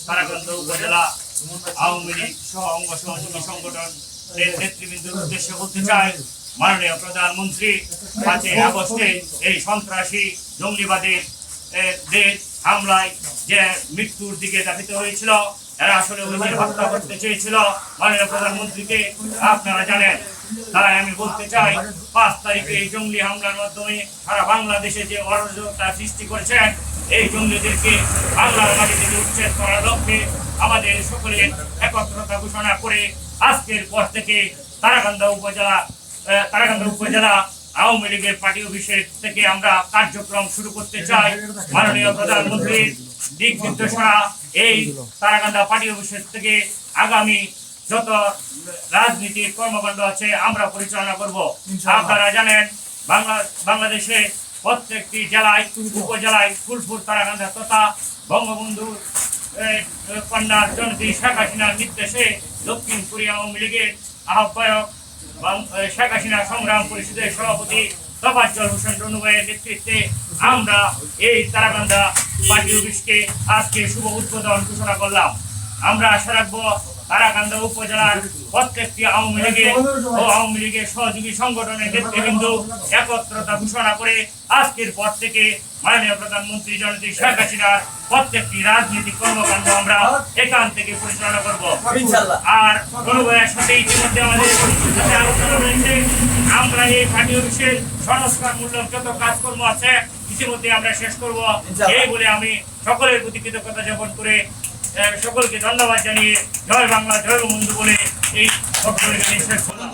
তারাকান্দা উপজেলা আওয়ামী লীগ সহ অঙ্গ সহযোগী সংগঠনের নেতৃবৃন্দের উদ্দেশ্যে বলতে চাই, মাননীয় প্রধানমন্ত্রী 5 আগস্টে এই সন্ত্রাসী জঙ্গিবাদের হামলায় যে মৃত্যুর দিকে ধাবিত হয়েছিল, এরা আসলে ওদের হত্যা করতে চেয়েছিল মাননীয় প্রধানমন্ত্রীকে। আপনারা জানেন, তাই আমি বলতে চাই 5 তারিখে এই জঙ্গি হামলার মাধ্যমে সারা বাংলাদেশে যে অরাজকতা সৃষ্টি করেছেন, এই জঙ্গিদেরকে বাংলার মাটি থেকে উচ্ছেদ করার লক্ষ্যে আমাদের সকলের একত্রতা ঘোষণা করে আজকের পর থেকে তারাকান্দা উপজেলা আওয়ামী লীগের পার্টি অফিসের থেকে আমরা কার্যক্রম শুরু করতে চাই। মাননীয় প্রধানমন্ত্রীর দিক নির্দেশনা এই তারাকান্দা পার্টি অফিসের থেকে আগামী যত রাজনীতির কর্মকাণ্ড আছে আমরা পরিচালনা করব। আপনারা জানেন, বাংলাদেশে প্রত্যেকটি জেলায় উপজেলায় ফুলপুর তারাকান্দা তথা বঙ্গবন্ধু কন্যার জননী শেখ হাসিনার নির্দেশে দক্ষিণ কোরিয়া আওয়ামী লীগের আহ্বায়ক শেখ হাসিনা সংগ্রাম পরিষদের সভাপতি তোফাজ্জল হোসেন রনু ভাইয়ের নেতৃত্বে আমরা এই তারাকান্দা পার্টি অফিসকে আজকে শুভ উদ্বোধন ঘোষণা করলাম। আমরা আশা রাখবো তারাকান্দা উপজেলার প্রত্যেকটি আওয়ামী লীগের সহযোগী সংগঠনের নেতৃবৃন্দ একত্রতা ঘোষণা করে আজকের পর থেকে মাননীয় প্রধানমন্ত্রী জননেত্রী শেখ হাসিনার প্রত্যেকটি রাজনৈতিক কর্মকাণ্ড আমরা এখান থেকে পরিচালনা করব। আর রনু ভাইয়ের সাথে ইতিমধ্যে আমাদের আলোচনা রয়েছে, আমরা এই পার্টি অফিসের সংস্কার মূলক যত কাজকর্ম আছে ইতিমধ্যে আমরা শেষ করব। এই বলে আমি সকলের প্রতি কৃতজ্ঞতা জ্ঞাপন করে সকলকে ধন্যবাদ জানিয়ে জয় বাংলা জয় বঙ্গবন্ধু বলে এই বক্তব্য শেষ করলাম।